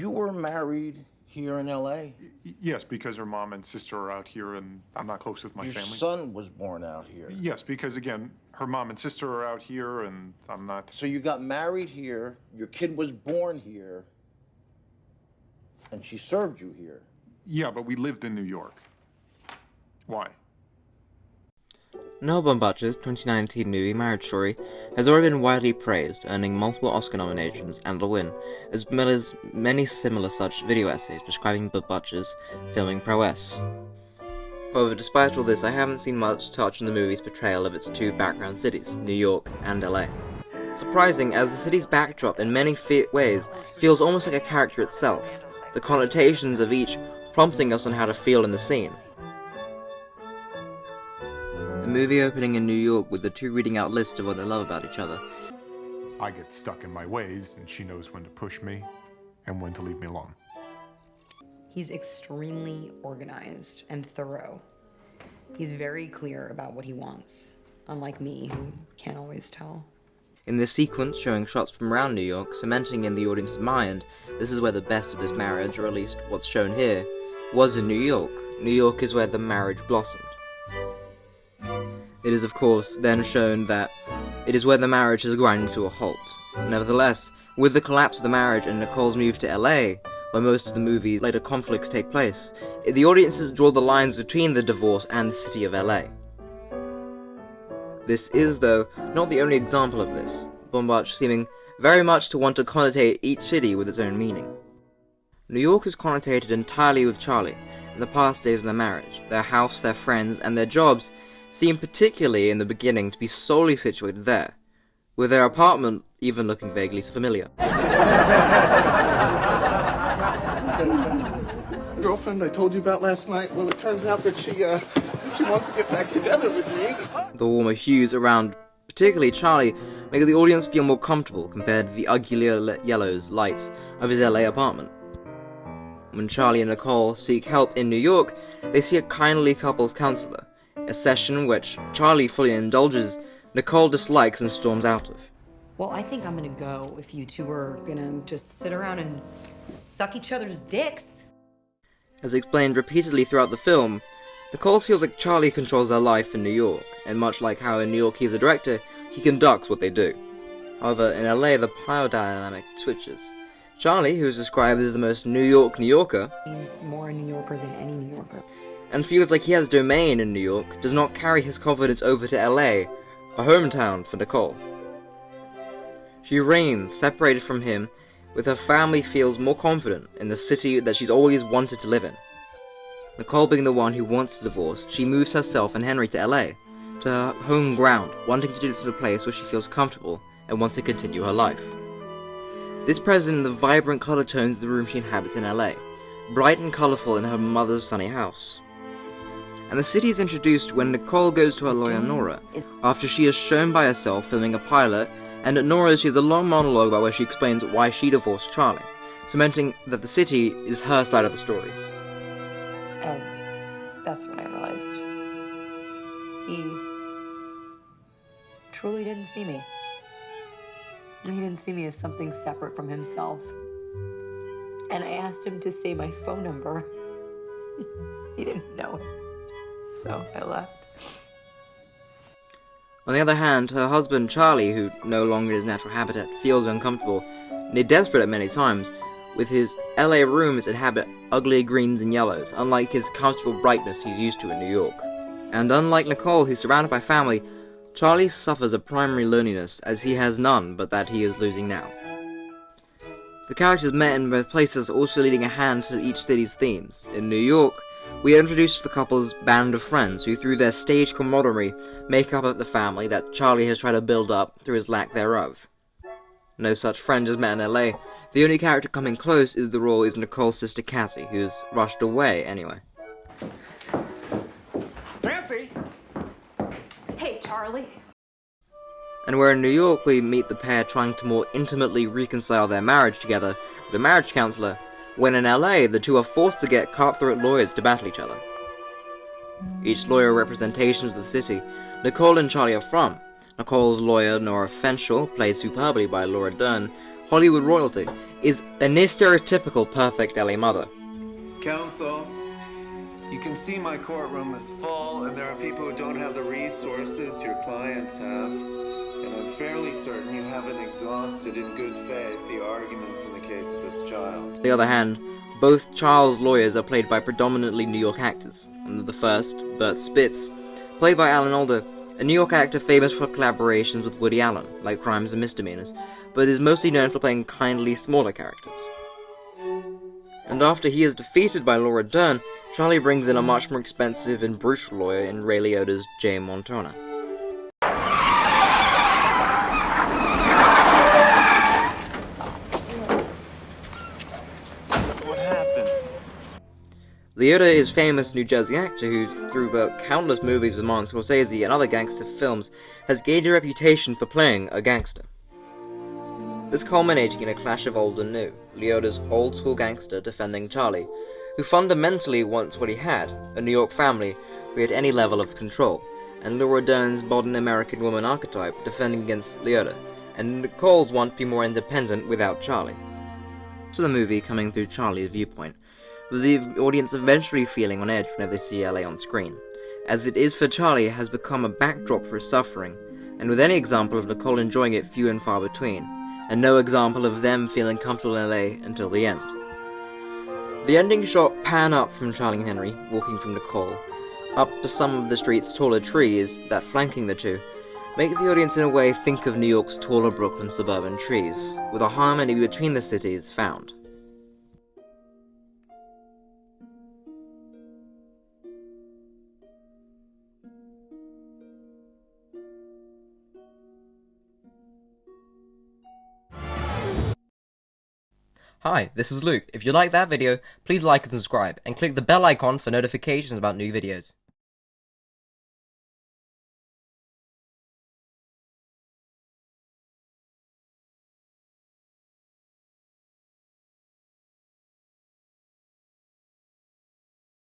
You were married here in LA? Yes, because her mom and sister are out here and I'm not close with my Your family. son was born out here. Yes, because again, her mom and sister are out here and I'm not. So you got married here, your kid was born here, and she served you here. Yeah, but we lived in New York. Why? Noah Baumbach's 2019 movie Marriage Story has already been widely praised, earning multiple Oscar nominations and a win, as well as many similar such video essays describing Baumbach's filming prowess. However, despite all this, I haven't seen much touch on the movie's portrayal of its two background cities, New York and LA. Surprising, as the city's backdrop in many ways feels almost like a character itself, the connotations of each prompting us on how to feel in the scene. The movie opening in New York with the two reading out lists of what they love about each other. I get stuck in my ways and she knows when to push me and when to leave me alone. He's extremely organized and thorough. He's very clear about what he wants, unlike me, who can't always tell. In this sequence, showing shots from around New York, cementing in the audience's mind, this is where the best of this marriage, or at least what's shown here, was in New York. New York is where the marriage blossomed. It is, of course, then shown that it is where the marriage has grinded to a halt. Nevertheless, with the collapse of the marriage and Nicole's move to LA, where most of the movie's later conflicts take place, the audiences draw the lines between the divorce and the city of LA. This is, though, not the only example of this, Baumbach seeming very much to want to connotate each city with its own meaning. New York is connotated entirely with Charlie, in the past days of their marriage. Their house, their friends, and their jobs seem particularly in the beginning to be solely situated there, with their apartment even looking vaguely familiar. Girlfriend I told you about last night, well, it turns out that she wants to get back together with me. The warmer hues around, particularly Charlie, make the audience feel more comfortable compared to the uglier yellows lights of his LA apartment. When Charlie and Nicole seek help in New York, they see a kindly couples counselor, a session which Charlie fully indulges, Nicole dislikes and storms out of. Well, I think I'm gonna go if you two are gonna just sit around and suck each other's dicks. As explained repeatedly throughout the film, Nicole feels like Charlie controls their life in New York, and much like how in New York he's a director, he conducts what they do. However, in LA the power dynamic switches. Charlie, who is described as the most New Yorker, He's more a New Yorker than any New Yorker. and feels like he has domain in New York, does not carry his confidence over to LA, a hometown for Nicole. She reigns, separated from him, with her family feels more confident in the city that she's always wanted to live in. Nicole being the one who wants to divorce, she moves herself and Henry to LA, to her home ground, wanting to do this in a place where she feels comfortable and wants to continue her life. This present in the vibrant color tones of the room she inhabits in LA, bright and colorful in her mother's sunny house. And the city is introduced when Nicole goes to her lawyer Nora, after she is shown by herself filming a pilot, and at Nora's she has a long monologue about where she explains why she divorced Charlie, cementing that the city is her side of the story. And that's when I realized he truly didn't see me. And he didn't see me as something separate from himself. And I asked him to say my phone number. He didn't know it. So I left. On the other hand, her husband Charlie, who no longer in his natural habitat, feels uncomfortable, near desperate at many times, with his LA rooms inhabit ugly greens and yellows, unlike his comfortable brightness he's used to in New York. And unlike Nicole, who's surrounded by family, Charlie suffers a primary loneliness, as he has none but that he is losing now. The characters met in both places, also leading a hand to each city's themes. In New York, we are introduced to the couple's band of friends, who through their stage camaraderie make up the family that Charlie has tried to build up through his lack thereof. No such friend is met in LA. The only character coming close is Nicole's sister Cassie, who's rushed away anyway. Nancy! Hey, Charlie. And where in New York we meet the pair trying to more intimately reconcile their marriage together with a marriage counselor, when in LA the two are forced to get cutthroat lawyers to battle each other. Each lawyer representations of the city Nicole and Charlie are from. Nicole's lawyer Nora Fenshel, played superbly by Laura Dern, Hollywood royalty, is a near stereotypical perfect LA mother. Counsel, you can see my courtroom is full, and there are people who don't have the resources your clients have. And I'm fairly certain you haven't exhausted in good faith the arguments in the case of this child. On the other hand, both Charles' lawyers are played by predominantly New York actors, and the first, Bert Spitz, played by Alan Alda, a New York actor famous for collaborations with Woody Allen, like Crimes and Misdemeanors, but is mostly known for playing kindly, smaller characters. And after he is defeated by Laura Dern, Charlie brings in a much more expensive and brutal lawyer in Ray Liotta's Jay Montana. What happened? Liotta is a famous New Jersey actor who, through countless movies with Martin Scorsese and other gangster films, has gained a reputation for playing a gangster. This culminating in a clash of old and new, Liotta's old-school gangster defending Charlie, who fundamentally wants what he had, a New York family who had any level of control, and Laura Dern's modern American woman archetype defending against Liotta, and Nicole's want to be more independent without Charlie. So the movie coming through Charlie's viewpoint, with the audience eventually feeling on edge whenever they see LA on screen, as it is for Charlie has become a backdrop for his suffering, and with any example of Nicole enjoying it few and far between, and no example of them feeling comfortable in LA until the end. The ending shot pan up from Charlie and Henry, walking from Nicole, up to some of the street's taller trees that flanking the two, make the audience in a way think of New York's taller Brooklyn suburban trees, with a harmony between the cities found. Hi, this is Luke. If you liked that video, please like and subscribe, and click the bell icon for notifications about new videos.